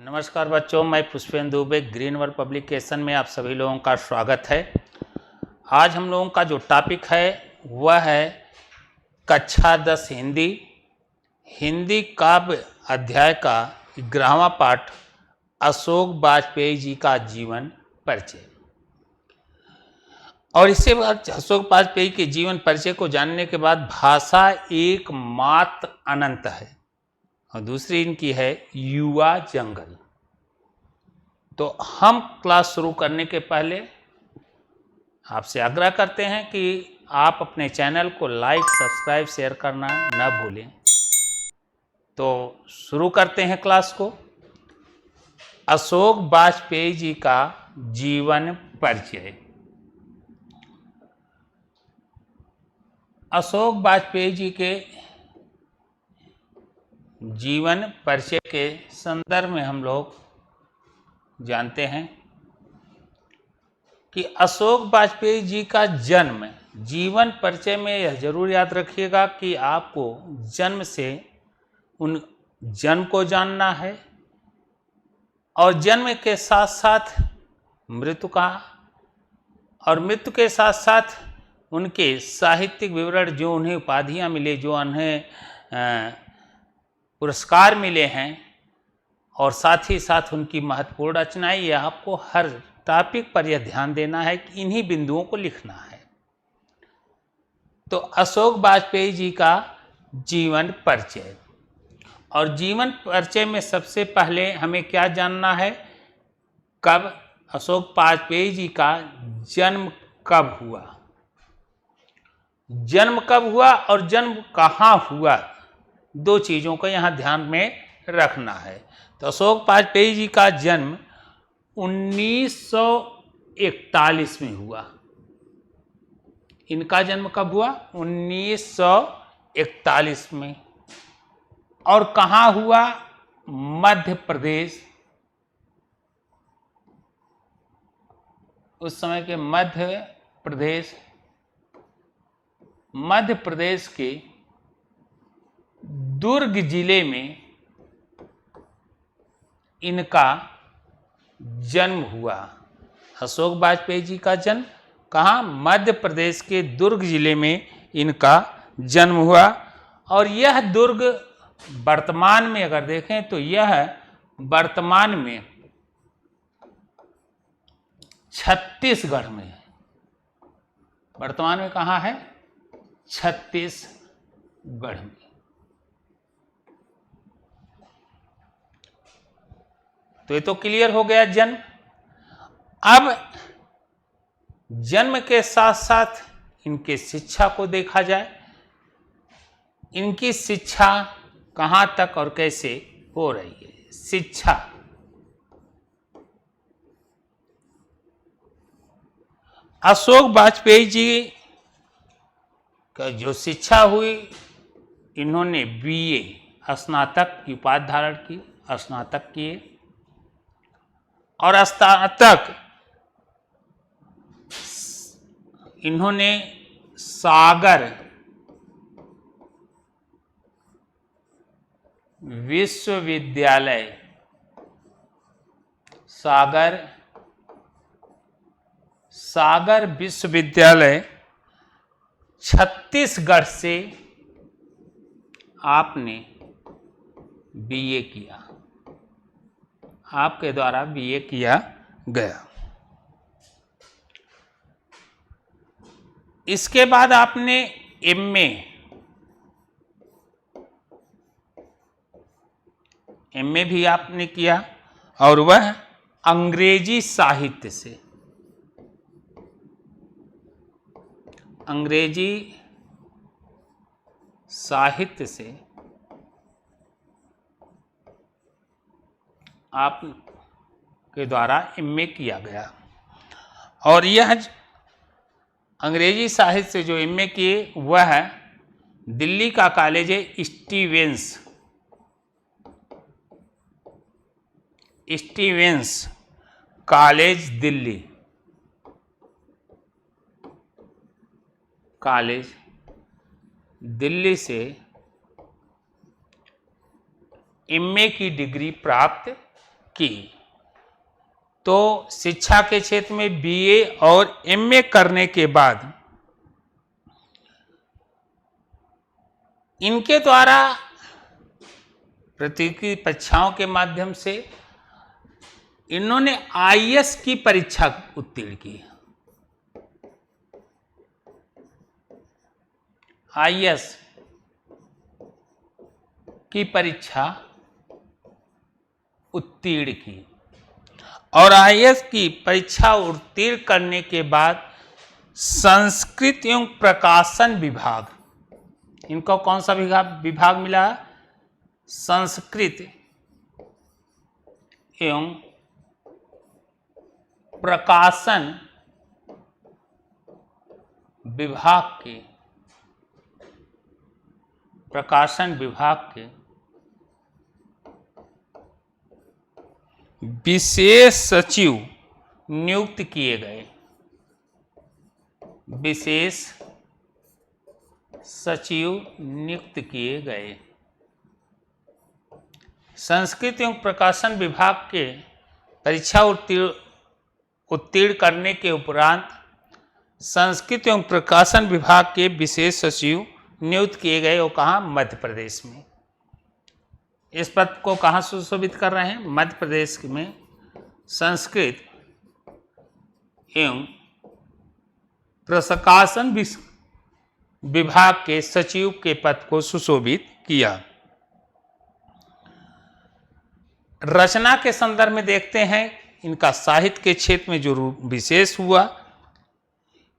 नमस्कार बच्चों, मैं Pushpendra Dubey green world publication में आप सभी लोगों का स्वागत है। आज हम लोगों का जो टॉपिक है वह है कक्षा 10 हिंदी काव्य अध्याय का 11वां पाठ अशोक वाजपेयी जी का जीवन परिचय। और इसके बाद अशोक वाजपेयी के जीवन परिचय को जानने के बाद भाषा एकमात्र अनंत है और दूसरी इनकी है युवा जंगल। तो हम क्लास शुरू करने के पहले आपसे आग्रह करते हैं कि आप अपने चैनल को लाइक, सब्सक्राइब, शेयर करना न भूलें। तो शुरू करते हैं क्लास को। अशोक वाजपेयी जी का जीवन परिचय। अशोक वाजपेयी जी के जीवन परिचय के संदर्भ में हम लोग जानते हैं कि अशोक वाजपेयी जी का जन्म, जीवन परिचय में यह जरूर याद रखिएगा कि आपको जन्म से उन जन्म को जानना है और जन्म के साथ साथ मृत्यु का, और मृत्यु के साथ साथ उनके साहित्यिक विवरण, जो उन्हें उपाधियां मिले, जो उन्हें पुरस्कार मिले हैं, और साथ ही साथ उनकी महत्वपूर्ण रचनाएं, यह आपको हर टॉपिक पर यह ध्यान देना है कि इन्हीं बिंदुओं को लिखना है। तो अशोक वाजपेयी जी का जीवन परिचय, और जीवन परिचय में सबसे पहले हमें क्या जानना है, कब अशोक वाजपेयी जी का जन्म कब हुआ, जन्म कब हुआ और जन्म कहाँ हुआ, दो चीज़ों को यहाँ ध्यान में रखना है। तो अशोक वाजपेयी जी का जन्म 1941 में हुआ। इनका जन्म कब हुआ? 1941 में। और कहाँ हुआ? मध्य प्रदेश। उस समय के मध्य प्रदेश के दुर्ग जिले में इनका जन्म हुआ। अशोक वाजपेयी जी का जन्म कहाँ? मध्य प्रदेश के दुर्ग जिले में इनका जन्म हुआ। और यह दुर्ग वर्तमान में अगर देखें तो यह वर्तमान में छत्तीसगढ़ में है। वर्तमान में कहाँ है? छत्तीसगढ़ में। तो ये तो क्लियर हो गया जन्म। अब जन्म के साथ साथ इनके शिक्षा को देखा जाए। इनकी शिक्षा कहाँ तक और कैसे हो रही है? शिक्षा, अशोक वाजपेयी जी का जो शिक्षा हुई, इन्होंने बीए स्नातक की उपाधि धारण की, स्नातक किए, और स्नातक इन्होंने सागर विश्वविद्यालय, सागर विश्वविद्यालय छत्तीसगढ़ से आपने बीए किया, आपके द्वारा बीए किया गया। इसके बाद आपने एमए भी आपने किया, और वह अंग्रेजी साहित्य से। अंग्रेजी साहित्य से आपके द्वारा एमए किया गया। और यह अंग्रेजी साहित्य से जो एमए किए वह दिल्ली का कॉलेज है स्टीवेंस कॉलेज, दिल्ली से एमए की डिग्री प्राप्त की। तो शिक्षा के क्षेत्र में बीए और एमए करने के बाद इनके द्वारा प्रतियोगी परीक्षाओं के माध्यम से इन्होंने आईएएस की परीक्षा उत्तीर्ण की। आईएएस की परीक्षा उत्तीर्ण की और आईएएस की परीक्षा उत्तीर्ण करने के बाद संस्कृत एवं प्रकाशन विभाग, इनको कौन सा विभाग मिला? संस्कृत एवं प्रकाशन विभाग के विशेष सचिव नियुक्त किए गए। विशेष सचिव नियुक्त किए गए। संस्कृत एवं प्रकाशन विभाग के परीक्षा उत्तीर्ण करने के उपरांत संस्कृत एवं प्रकाशन विभाग के विशेष सचिव नियुक्त किए गए। वो कहाँ? मध्य प्रदेश में। इस पद को कहाँ सुशोभित कर रहे हैं? मध्य प्रदेश में संस्कृत एवं प्रकाशन विभाग के सचिव के पद को सुशोभित किया। रचना के संदर्भ में देखते हैं इनका साहित्य के क्षेत्र में जो विशेष हुआ,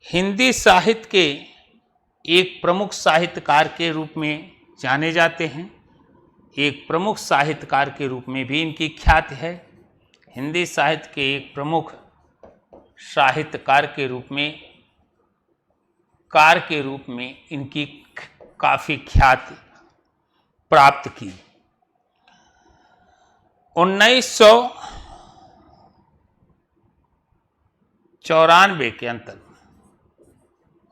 हिंदी साहित्य के एक प्रमुख साहित्यकार के रूप में जाने जाते हैं। एक प्रमुख साहित्यकार के रूप में भी इनकी ख्याति है। हिंदी साहित्य के एक प्रमुख साहित्यकार के रूप में इनकी काफ़ी ख्याति प्राप्त की। 1994 के अंतर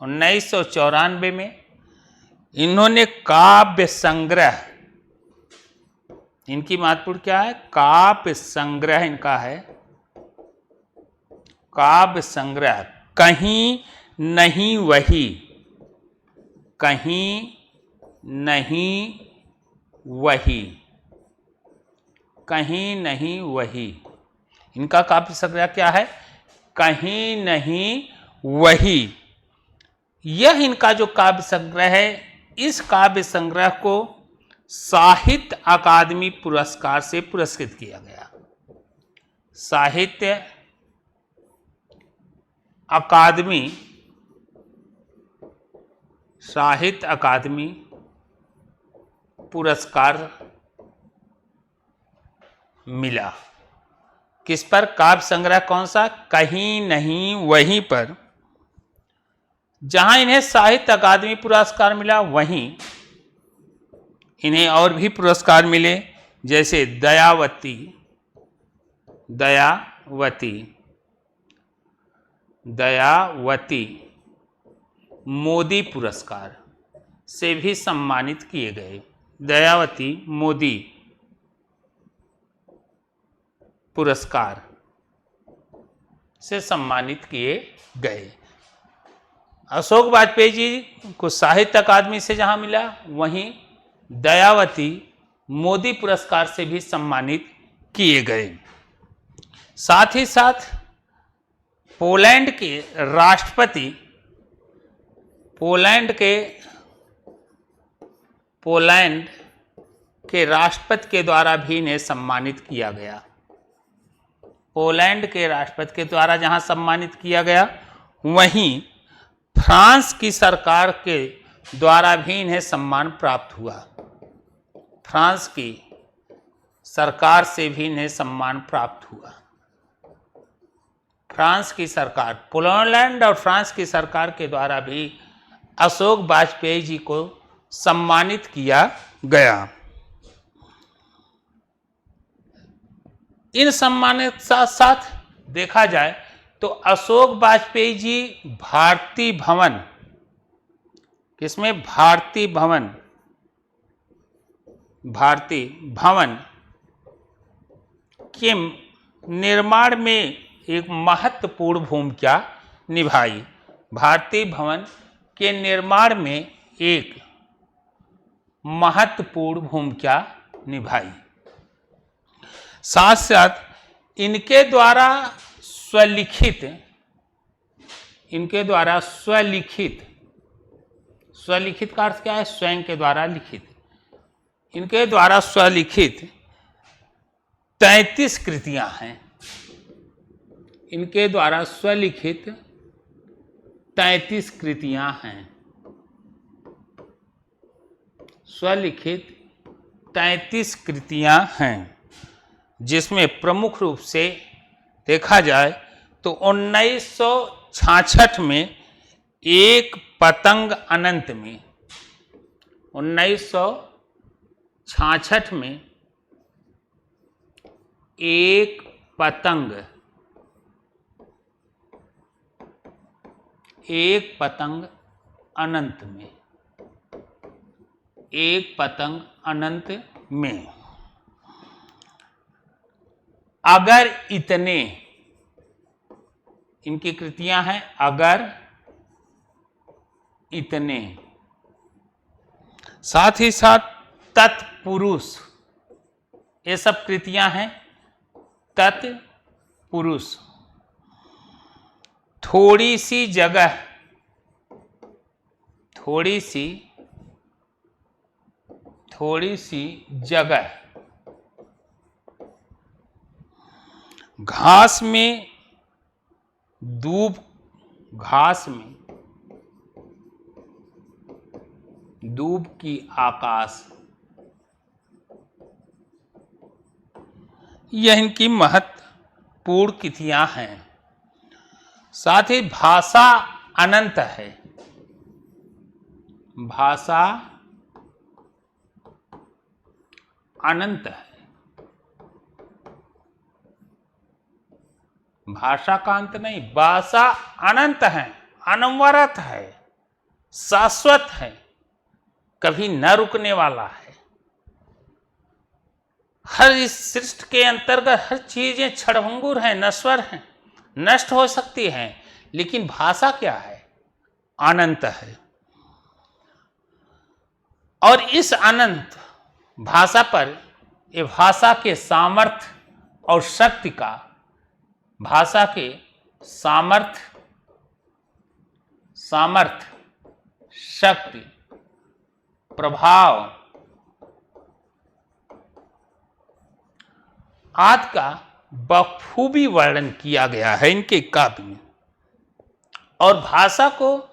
1994 में इन्होंने काव्य संग्रह, इनकी महत्वपूर्ण क्या है? काव्य संग्रह इनका है। काव्य संग्रह कहीं नहीं वही, कहीं नहीं वही, कहीं नहीं वही। इनका काव्य संग्रह क्या है? कहीं नहीं वही। यह इनका जो काव्य संग्रह है, इस काव्य संग्रह को साहित्य अकादमी पुरस्कार से पुरस्कृत किया गया। साहित्य अकादमी पुरस्कार मिला। किस पर? काव्य संग्रह कौन सा? कहीं नहीं वहीं पर। जहां इन्हें साहित्य अकादमी पुरस्कार मिला, वहीं इन्हें और भी पुरस्कार मिले, जैसे दयावती मोदी पुरस्कार से भी सम्मानित किए गए। दयावती मोदी पुरस्कार से सम्मानित किए गए। अशोक वाजपेयी जी को साहित्य अकादमी से जहां मिला, वहीं दयावती मोदी पुरस्कार से भी सम्मानित किए गए। साथ ही साथ पोलैंड के राष्ट्रपति के द्वारा भी इन्हें सम्मानित किया गया। पोलैंड के राष्ट्रपति के द्वारा जहां सम्मानित किया गया, वहीं फ्रांस की सरकार के द्वारा भी इन्हें सम्मान प्राप्त हुआ। फ्रांस की सरकार से भी इन्हें सम्मान प्राप्त हुआ। फ्रांस की सरकार, पोलैंड और फ्रांस की सरकार के द्वारा भी अशोक वाजपेयी जी को सम्मानित किया गया। इन सम्मानों के साथ साथ देखा जाए तो अशोक वाजपेयी जी भारतीय भवन, किसमें? भारतीय भवन के निर्माण में एक महत्वपूर्ण भूमिका निभाई। भारतीय भवन के निर्माण में एक महत्वपूर्ण भूमिका निभाई। साथ साथ इनके द्वारा स्वलिखित का अर्थ क्या है? स्वयं के द्वारा लिखित। इनके द्वारा स्वलिखित 33 कृतियां हैं। इनके द्वारा स्वलिखित 33 कृतियां हैं। स्वलिखित 33 कृतियां हैं, जिसमें प्रमुख रूप से देखा जाए तो 1966 में एक पतंग अनंत में, 1966 में एक पतंग अनंत में, एक पतंग अनंत में, अगर इतने, इनकी कृतियां हैं अगर इतने। साथ ही साथ तत्पुरुष, ये सब कृतियां हैं तत्पुरुष। थोड़ी सी जगह, थोड़ी सी जगह, घास में दूब, घास में दूब की आकाश, यह इनकी महत्वपूर्ण कृतियां हैं। साथ ही भाषा अनंत है, भाषा अनंत है। भाषा का अंत नहीं, भाषा अनंत है, अनवरत है, शाश्वत है, कभी न रुकने वाला है। हर इस सृष्टि के अंतर्गत हर चीजें क्षणभंगुर हैं, नश्वर हैं, नष्ट हो सकती हैं, लेकिन भाषा क्या है? अनंत है। और इस अनंत भाषा पर, ये भाषा के सामर्थ्य और शक्ति का, भाषा के सामर्थ्य, शक्ति, प्रभाव आदि का बखूबी वर्णन किया गया है इनके काव्य में। और भाषा को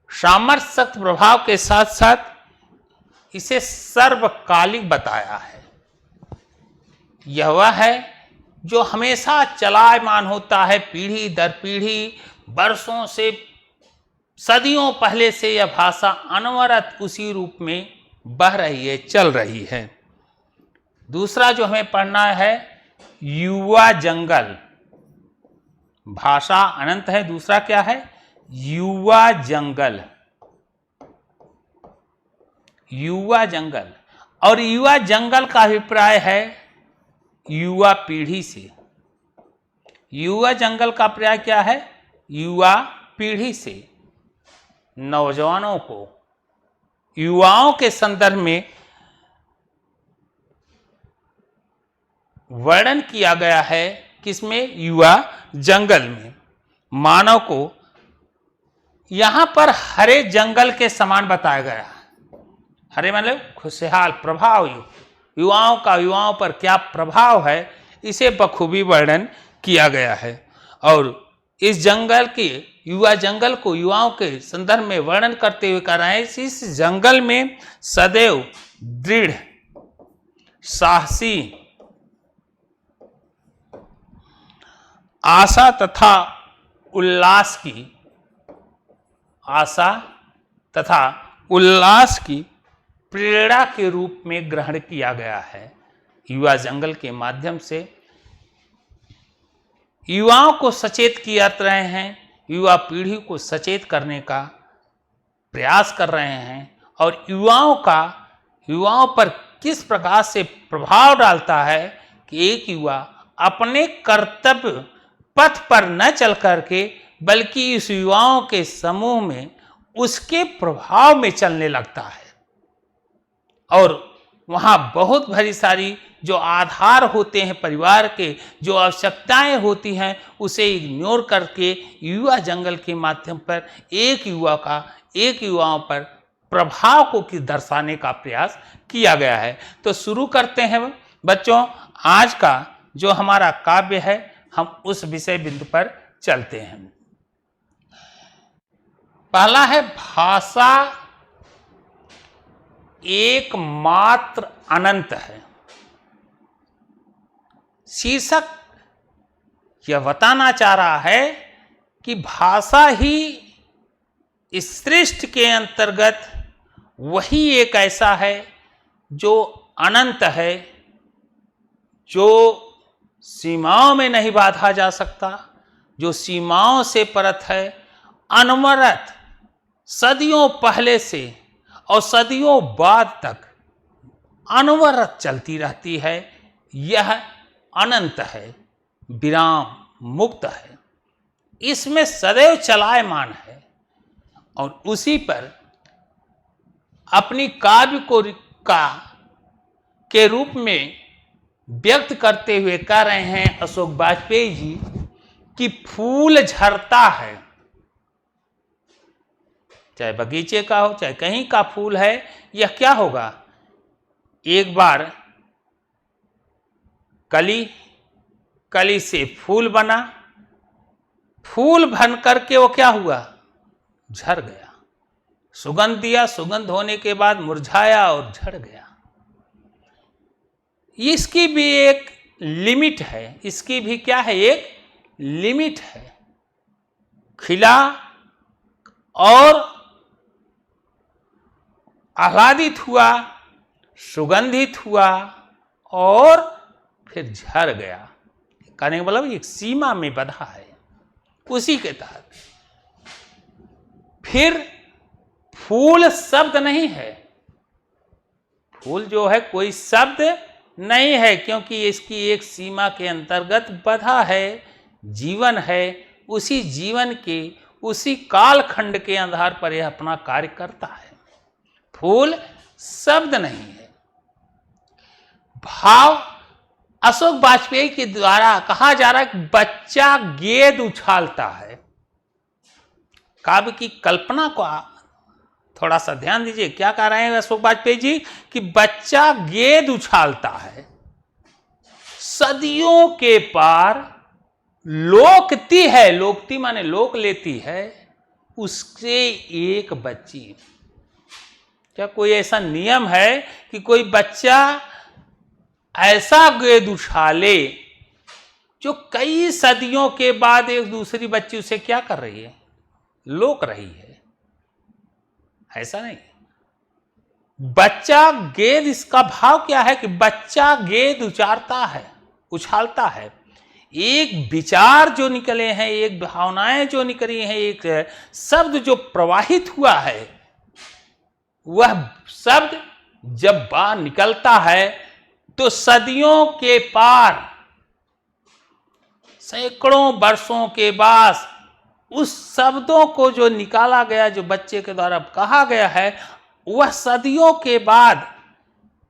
सामर्थ्य, शक्ति, प्रभाव के साथ साथ इसे सर्वकालिक बताया है। यह वह है जो हमेशा चलायमान होता है, पीढ़ी दर पीढ़ी, वर्षों से, सदियों पहले से यह भाषा अनवरत उसी रूप में बह रही है, चल रही है। दूसरा जो हमें पढ़ना है, युवा जंगल। भाषा अनंत है, दूसरा क्या है? युवा जंगल। युवा जंगल, और युवा जंगल का अभिप्राय है युवा पीढ़ी से। युवा जंगल का अभिप्राय क्या है? युवा पीढ़ी से, नौजवानों को, युवाओं के संदर्भ में वर्णन किया गया है। किसमें? युवा जंगल में। मानव को यहां पर हरे जंगल के समान बताया गया है। हरे मतलब खुशहाल, प्रभाव युक्त। युवाओं का युवाओं पर क्या प्रभाव है, इसे बखूबी वर्णन किया गया है। और इस जंगल के, युवा जंगल को युवाओं के संदर्भ में वर्णन करते हुए कह रहे हैं, इस जंगल में सदैव दृढ़, साहसी, आशा तथा उल्लास की, आशा तथा उल्लास की प्रेरणा के रूप में ग्रहण किया गया है। युवा जंगल के माध्यम से युवाओं को सचेत किया रहे हैं, युवा पीढ़ी को सचेत करने का प्रयास कर रहे हैं, और युवाओं पर किस प्रकार से प्रभाव डालता है, कि एक युवा अपने कर्तव्य पथ पर न चल करके बल्कि इस युवाओं के समूह में उसके प्रभाव में चलने लगता है और वहाँ बहुत भरी सारी जो आधार होते हैं परिवार के, जो आवश्यकताएं होती हैं, उसे इग्नोर करके युवा जंगल के माध्यम पर एक युवाओं पर प्रभाव को दर्शाने का प्रयास किया गया है। तो शुरू करते हैं बच्चों, आज का जो हमारा काव्य है, हम उस विषय बिंदु पर चलते हैं। पहला है भाषा एकमात्र अनंत है। शीर्षक यह बताना चाह रहा है कि भाषा ही इस सृष्टि के अंतर्गत वही एक ऐसा है जो अनंत है, जो सीमाओं में नहीं बांधा जा सकता, जो सीमाओं से परत है, अनवरत सदियों पहले से और सदियों बाद तक अनवरत चलती रहती है। यह अनंत है, विराम मुक्त है, इसमें सदैव चलायमान है और उसी पर अपनी काव्य को के रूप में व्यक्त करते हुए कह रहे हैं अशोक वाजपेयी जी कि फूल झरता है, चाहे बगीचे का हो चाहे कहीं का फूल है, यह क्या होगा, एक बार कली से फूल बना, फूल बन करके वो क्या हुआ, झड़ गया, सुगंध दिया, सुगंध होने के बाद मुरझाया और झड़ गया। इसकी भी एक लिमिट है, इसकी भी क्या है, एक लिमिट है। खिला और आह्लादित हुआ, सुगंधित हुआ और फिर झड़ गया। कहने का मतलब एक सीमा में बंधा है, उसी के तहत। फिर फूल शब्द नहीं है, फूल जो है कोई शब्द नहीं है, क्योंकि इसकी एक सीमा के अंतर्गत बंधा है, जीवन है, उसी जीवन के उसी कालखंड के आधार पर यह अपना कार्य करता है। फूल शब्द नहीं है। भाव अशोक वाजपेयी के द्वारा कहा जा रहा है कि बच्चा गेंद उछालता है। काव्य की कल्पना को थोड़ा सा ध्यान दीजिए, क्या कह रहे हैं अशोक वाजपेयी जी कि बच्चा गेंद उछालता है, सदियों के पार लोकती है, लोकती माने लोक लेती है, उससे एक बच्ची। क्या कोई ऐसा नियम है कि कोई बच्चा ऐसा गेंद उछाले जो कई सदियों के बाद एक दूसरी बच्ची उसे क्या कर रही है, लोक रही है? ऐसा नहीं। बच्चा गेंद, इसका भाव क्या है कि बच्चा गेंद उछालता है। एक विचार जो निकले हैं, एक भावनाएं जो निकली हैं, एक शब्द जो प्रवाहित हुआ है, वह शब्द जब बाहर निकलता है तो सदियों के पार, सैकड़ों वर्षों के बाद उस शब्दों को जो निकाला गया, जो बच्चे के द्वारा कहा गया है, वह सदियों के बाद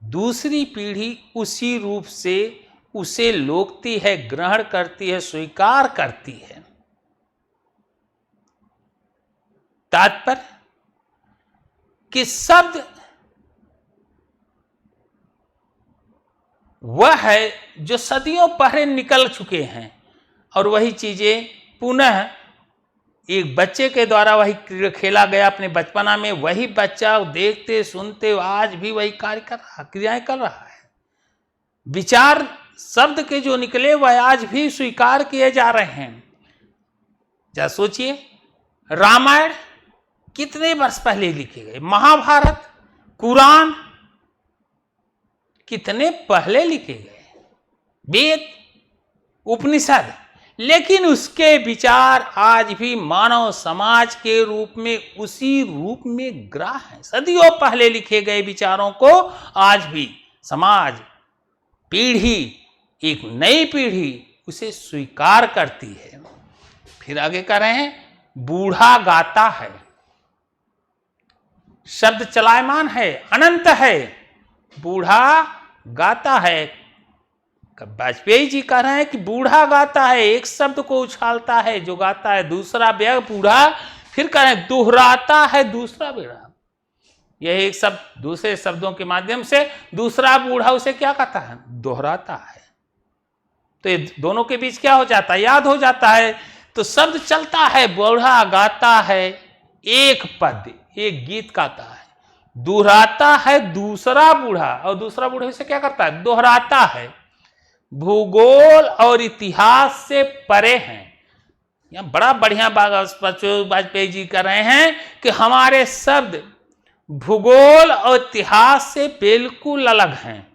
दूसरी पीढ़ी उसी रूप से उसे लोकती है, ग्रहण करती है, स्वीकार करती है। तात्पर्य कि शब्द वह है जो सदियों पहले निकल चुके हैं और वही चीजें पुनः एक बच्चे के द्वारा वही खेला गया अपने बचपना में, वही बच्चा देखते सुनते आज भी वही कार्य कर रहा, क्रियाएं कर रहा है। विचार शब्द के जो निकले वह आज भी स्वीकार किए जा रहे हैं। जा सोचिए, रामायण कितने वर्ष पहले लिखे गए, महाभारत, कुरान कितने पहले लिखे गए, वेद, उपनिषद, लेकिन उसके विचार आज भी मानव समाज के रूप में उसी रूप में ग्राह्य है। सदियों पहले लिखे गए विचारों को आज भी समाज, पीढ़ी एक नई पीढ़ी उसे स्वीकार करती है। फिर आगे कह रहे हैं बूढ़ा गाता है, शब्द चलायमान है, अनंत है, बूढ़ा गाता है। वाजपेयी जी कह रहे हैं कि बूढ़ा गाता है, एक शब्द को उछालता है जो गाता है, दूसरा व्यय बूढ़ा, फिर कह रहे हैं दोहराता है दूसरा बेड़ा। यह एक शब्द दूसरे शब्दों के माध्यम से दूसरा बूढ़ा उसे क्या कहता है, दोहराता है। तो ये दोनों के बीच क्या हो जाता है, याद हो जाता है। तो शब्द चलता है, बूढ़ा गाता है एक पद, एक गीत गाता है, दोहराता है दूसरा बूढ़ा, और दूसरा बूढ़ा उसे क्या करता है, दोहराता है। भूगोल और इतिहास से परे हैं। यहां बड़ा बढ़िया वाजपेयी जी कर रहे हैं कि हमारे शब्द भूगोल और इतिहास से बिल्कुल अलग हैं।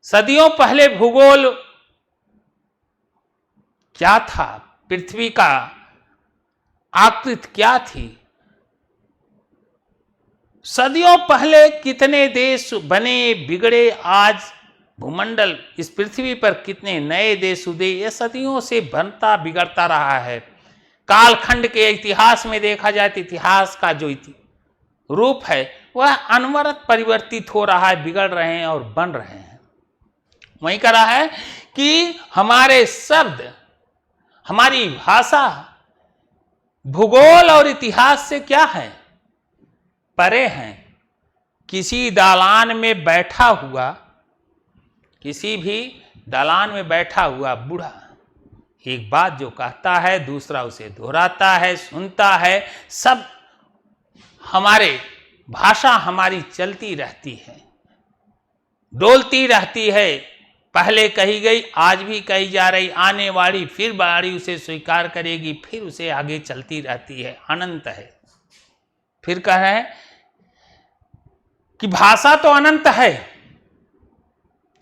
सदियों पहले भूगोल क्या था, पृथ्वी का आकृति क्या थी, सदियों पहले कितने देश बने बिगड़े, आज भूमंडल इस पृथ्वी पर कितने नए देश उदे, ये सदियों से बनता बिगड़ता रहा है। कालखंड के इतिहास में देखा जाए तो इतिहास का जो रूप है वह अनवरत परिवर्तित हो रहा है, बिगड़ रहे हैं और बन रहे हैं। वही कह रहा है कि हमारे शब्द, हमारी भाषा भूगोल और इतिहास से क्या है, परे हैं। किसी दालान में बैठा हुआ, किसी भी दालान में बैठा हुआ बूढ़ा एक बात जो कहता है दूसरा उसे दोहराता है, सुनता है। सब हमारे भाषा हमारी चलती रहती है, डोलती रहती है, पहले कही गई आज भी कही जा रही, आने वाली फिर बारी उसे स्वीकार करेगी, फिर उसे आगे चलती रहती है, अनंत है। फिर कह रहे हैं कि भाषा तो अनंत है,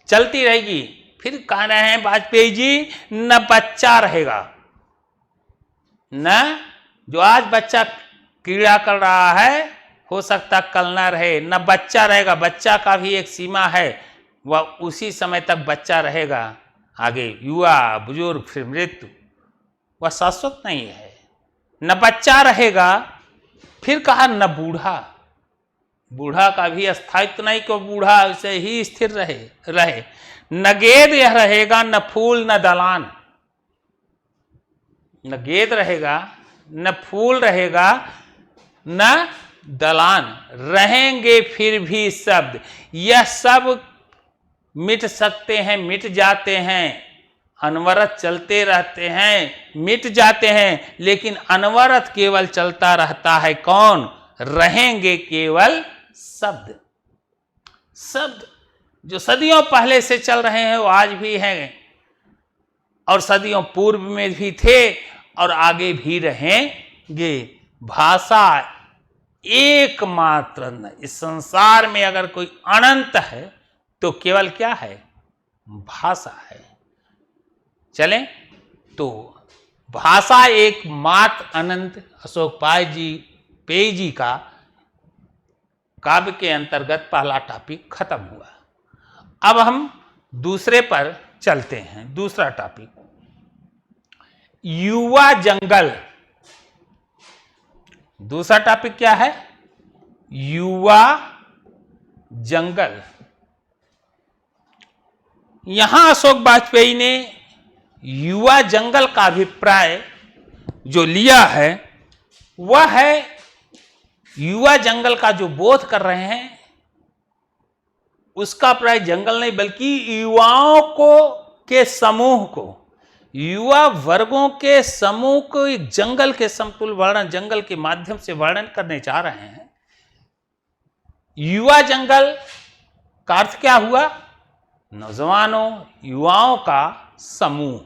चलती रहेगी। फिर कह रहे हैं वाजपेयी जी न बच्चा रहेगा, न जो आज बच्चा क्रीड़ा कर रहा है हो सकता कल न रहे, न बच्चा रहेगा। बच्चा का भी एक सीमा है, वह उसी समय तक बच्चा रहेगा, आगे युवा बुजुर्ग फिर मृत्यु, वह शाश्वत नहीं है। न बच्चा रहेगा, फिर कहा न बूढ़ा, बूढ़ा का भी स्थायित्व नहीं कि बूढ़ा उसे ही स्थिर रहे। न गेद यह रहेगा, न फूल न दलान, न गेद रहेगा, न फूल रहेगा, न दलान, रहेंगे फिर भी शब्द। यह सब मिट सकते हैं, मिट जाते हैं, अनवरत चलते रहते हैं, मिट जाते हैं, लेकिन अनवरत केवल चलता रहता है कौन, रहेंगे केवल शब्द। शब्द जो सदियों पहले से चल रहे हैं वो आज भी हैं, और सदियों पूर्व में भी थे और आगे भी रहेंगे। भाषा एकमात्र न, इस संसार में अगर कोई अनंत है तो केवल क्या है, भाषा है। चलें तो भाषा एकमात्र अनंत अशोक पेय जी का काव्य के अंतर्गत पहला टॉपिक खत्म हुआ। अब हम दूसरे पर चलते हैं। दूसरा टॉपिक युवा जंगल। दूसरा टॉपिक क्या है, युवा जंगल। यहां अशोक वाजपेयी ने युवा जंगल का अभिप्राय जो लिया है वह है, युवा जंगल का जो बोध कर रहे हैं उसका प्राय जंगल नहीं बल्कि युवाओं के समूह को, युवा वर्गों के समूह को एक जंगल के समतुल्य वर्णन, जंगल के माध्यम से वर्णन करने जा रहे हैं। युवा जंगल का अर्थ क्या हुआ, नौजवानों युवाओं का समूह।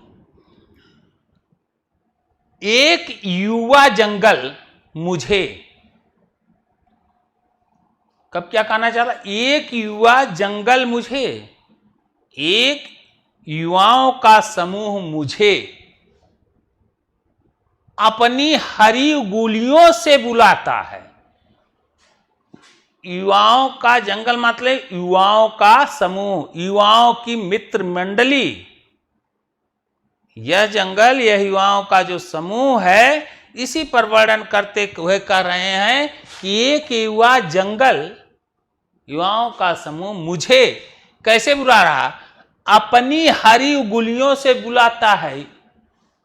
एक युवा जंगल मुझे, कब क्या कहना चाह रहा, एक युवा जंगल मुझे, एक युवाओं का समूह मुझे अपनी हरी गुलियों से बुलाता है। युवाओं का जंगल मतलब युवाओं का समूह, युवाओं की मित्र मंडली। यह जंगल, यह युवाओं का जो समूह है, इसी पर वर्णन करते हुए कह रहे हैं कि एक युवा जंगल, युवाओं का समूह मुझे कैसे बुला रहा? अपनी हरी उंगलियों से बुलाता है।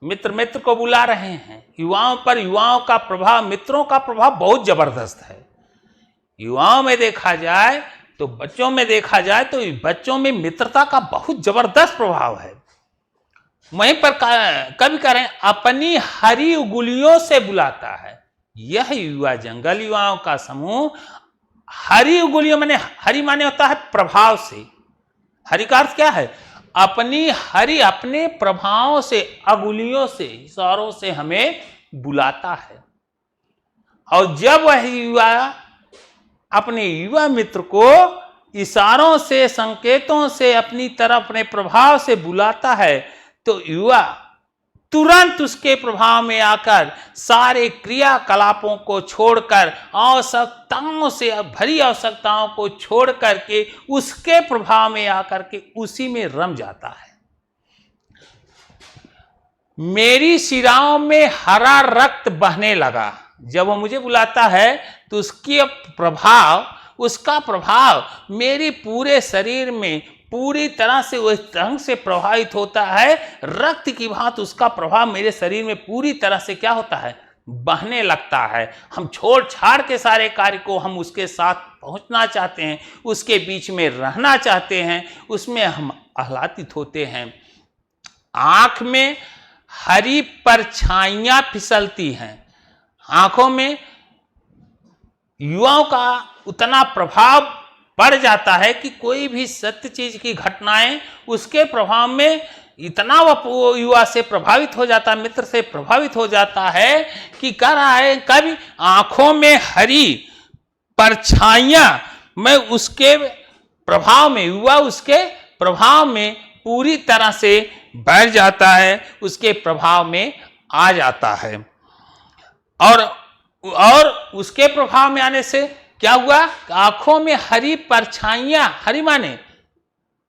मित्र मित्र को बुला रहे हैं। युवाओं पर युवाओं का प्रभाव, मित्रों का प्रभाव बहुत जबरदस्त है। युवाओं में देखा जाए तो, बच्चों में देखा जाए तो बच्चों में मित्रता का बहुत जबरदस्त प्रभाव है। वहीं पर कवि कह रहे हैं अपनी हरी उंगलियों से बुलाता है। यह युवा जंगल, युवाओं का समूह, हरी उंगलियों माने, हरी माने होता है प्रभाव से। हरि का अर्थ क्या है? अपनी हरि, अपने प्रभाव से, अंगुलियों से, इशारों से हमें बुलाता है। और जब वह युवा अपने युवा मित्र को इशारों से, संकेतों से अपनी तरफ, अपने प्रभाव से बुलाता है, तो युवा तुरंत उसके प्रभाव में आकर सारे क्रियाकलापों को छोड़कर, आवश्यकताओं से भरी आवश्यकताओं को छोड़ करके उसके प्रभाव में आकर के उसी में रम जाता है। मेरी शिराओं में हरा रक्त बहने लगा। जब वो मुझे बुलाता है तो उसका प्रभाव मेरे पूरे शरीर में पूरी तरह से उस ढंग से प्रभावित होता है। रक्त की भांति उसका प्रभाव मेरे शरीर में पूरी तरह से क्या होता है? बहने लगता है। हम छोड़ छाड़ के सारे कार्य को हम उसके साथ पहुंचना चाहते हैं, उसके बीच में रहना चाहते हैं, उसमें हम आह्लादित होते हैं। आंख में हरी परछाइयां फिसलती हैं। आंखों में युवाओं का उतना प्रभाव बढ़ जाता है कि कोई भी सत्य चीज की घटनाएं उसके प्रभाव में इतना वो युवा से प्रभावित हो जाता है, मित्र से प्रभावित हो जाता है कि कह रहा है कभी आंखों में हरी परछाइयां, मैं उसके प्रभाव में, युवा उसके प्रभाव में पूरी तरह से बैठ जाता है, उसके प्रभाव में आ जाता है। और उसके प्रभाव में आने से क्या हुआ? आंखों में हरी परछाइयां, हरी माने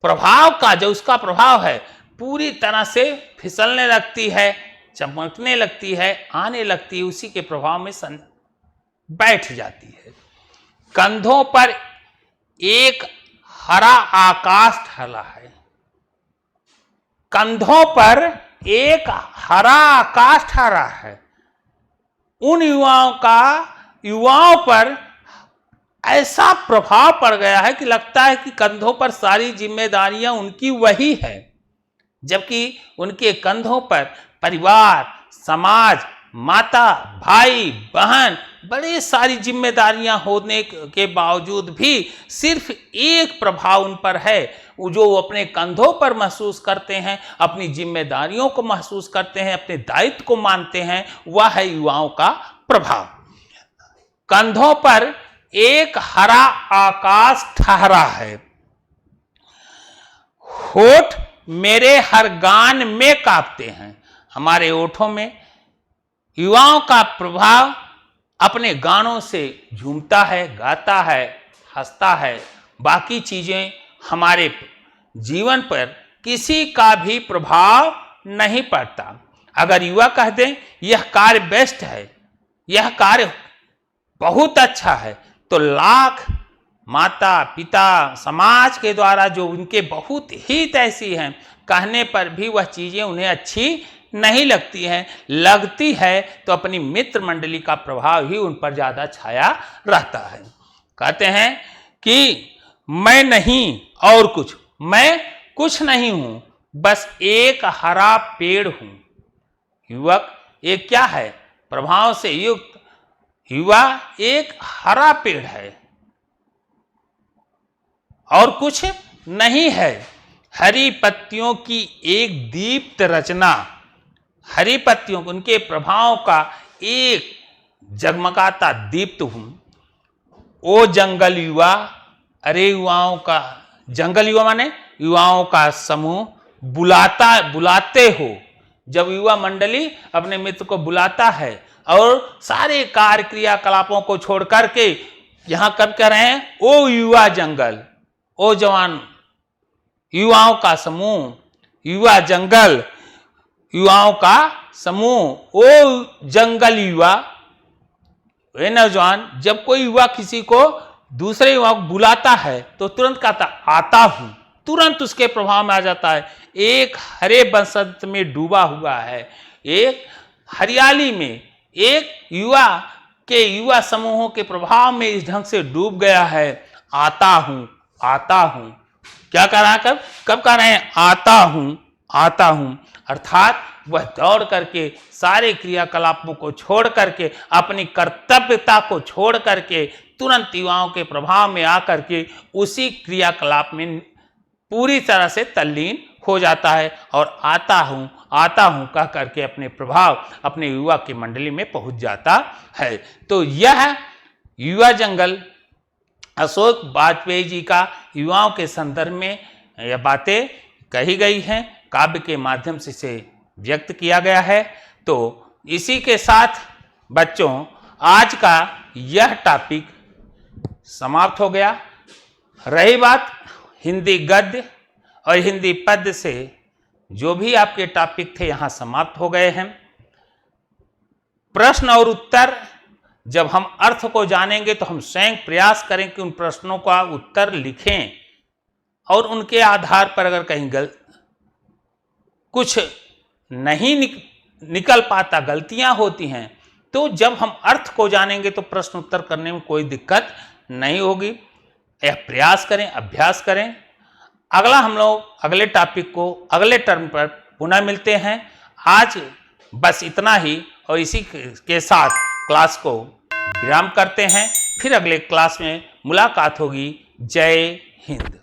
प्रभाव का, जो उसका प्रभाव है पूरी तरह से फिसलने लगती है, चमकने लगती है, आने लगती है, उसी के प्रभाव में बैठ जाती है। कंधों पर एक हरा आकाश ठहरा है। कंधों पर एक हरा आकाश ठहरा है। उन युवाओं पर ऐसा प्रभाव पड़ गया है कि लगता है कि कंधों पर सारी जिम्मेदारियां उनकी वही है, जबकि उनके कंधों पर परिवार, समाज, माता, भाई, बहन, बड़ी सारी जिम्मेदारियां होने के बावजूद भी सिर्फ एक प्रभाव उन पर है, जो वो अपने कंधों पर महसूस करते हैं, अपनी जिम्मेदारियों को महसूस करते हैं, अपने दायित्व को मानते हैं, वह है युवाओं का प्रभाव। कंधों पर एक हरा आकाश ठहरा है। होठ मेरे हर गान में कांपते हैं। हमारे होठों में युवाओं का प्रभाव अपने गानों से झूमता है, गाता है, हंसता है। बाकी चीजें हमारे जीवन पर किसी का भी प्रभाव नहीं पड़ता। अगर युवा कह दें यह कार्य बेस्ट है, यह कार्य बहुत अच्छा है, तो लाख माता पिता समाज के द्वारा जो उनके बहुत हित ऐसी हैं, कहने पर भी वह चीजें उन्हें अच्छी नहीं लगती हैं। लगती है तो अपनी मित्र मंडली का प्रभाव ही उन पर ज्यादा छाया रहता है। कहते हैं कि मैं नहीं और कुछ, मैं कुछ नहीं हूं, बस एक हरा पेड़ हूं। युवक एक क्या है? प्रभाव से युक्त युवा एक हरा पेड़ है और कुछ नहीं है। हरी पत्तियों की एक दीप्त रचना, हरी पत्तियों, उनके प्रभाव का एक जगमगाता दीप्त हूं। ओ जंगल युवा, अरे युवाओं का जंगल, युवा माने युवाओं का समूह, बुलाते हो। जब युवा मंडली अपने मित्र को बुलाता है और सारे कार्य क्रियाकलापों को छोड़ करके यहां कब कह रहे हैं, ओ युवा जंगल, ओ जवान, युवाओं का समूह, युवा जंगल, युवाओं का समूह, ओ जंगल युवा, वे नौजवान। जब कोई युवा किसी को, दूसरे युवा को बुलाता है तो तुरंत कहता आता हूं, तुरंत उसके प्रभाव में आ जाता है। एक हरे बसंत में डूबा हुआ है, एक हरियाली में एक युवा के, युवा समूहों के प्रभाव में इस ढंग से डूब गया है। आता हूं, आता हूं, क्या कह रहा है, कब कह रहे हैं, आता हूं, आता हूं। अर्थात वह दौड़ करके सारे क्रियाकलापों को छोड़ करके, अपनी कर्तव्यता को छोड़ करके तुरंत युवाओं के प्रभाव में आकर के उसी क्रियाकलाप में पूरी तरह से तल्लीन हो जाता है और आता हूं कह करके अपने प्रभाव, अपने युवा की मंडली में पहुंच जाता है। तो यह युवा जंगल अशोक वाजपेयी जी का युवाओं के संदर्भ में यह बातें कही गई हैं, काव्य के माध्यम से इसे व्यक्त किया गया है। तो इसी के साथ बच्चों आज का यह टॉपिक समाप्त हो गया। रही बात हिंदी गद्य और हिंदी पद्य से, जो भी आपके टॉपिक थे यहाँ समाप्त हो गए हैं। प्रश्न और उत्तर, जब हम अर्थ को जानेंगे तो हम स्वयं प्रयास करें कि उन प्रश्नों का उत्तर लिखें और उनके आधार पर अगर कहीं कुछ नहीं निकल पाता, गलतियां होती हैं, तो जब हम अर्थ को जानेंगे तो प्रश्न उत्तर करने में कोई दिक्कत नहीं होगी। यह प्रयास करें, अभ्यास करें। अगला हम लोग अगले टॉपिक को अगले टर्म पर पुनः मिलते हैं। आज बस इतना ही और इसी के साथ क्लास को विराम करते हैं। फिर अगले क्लास में मुलाकात होगी। जय हिंद।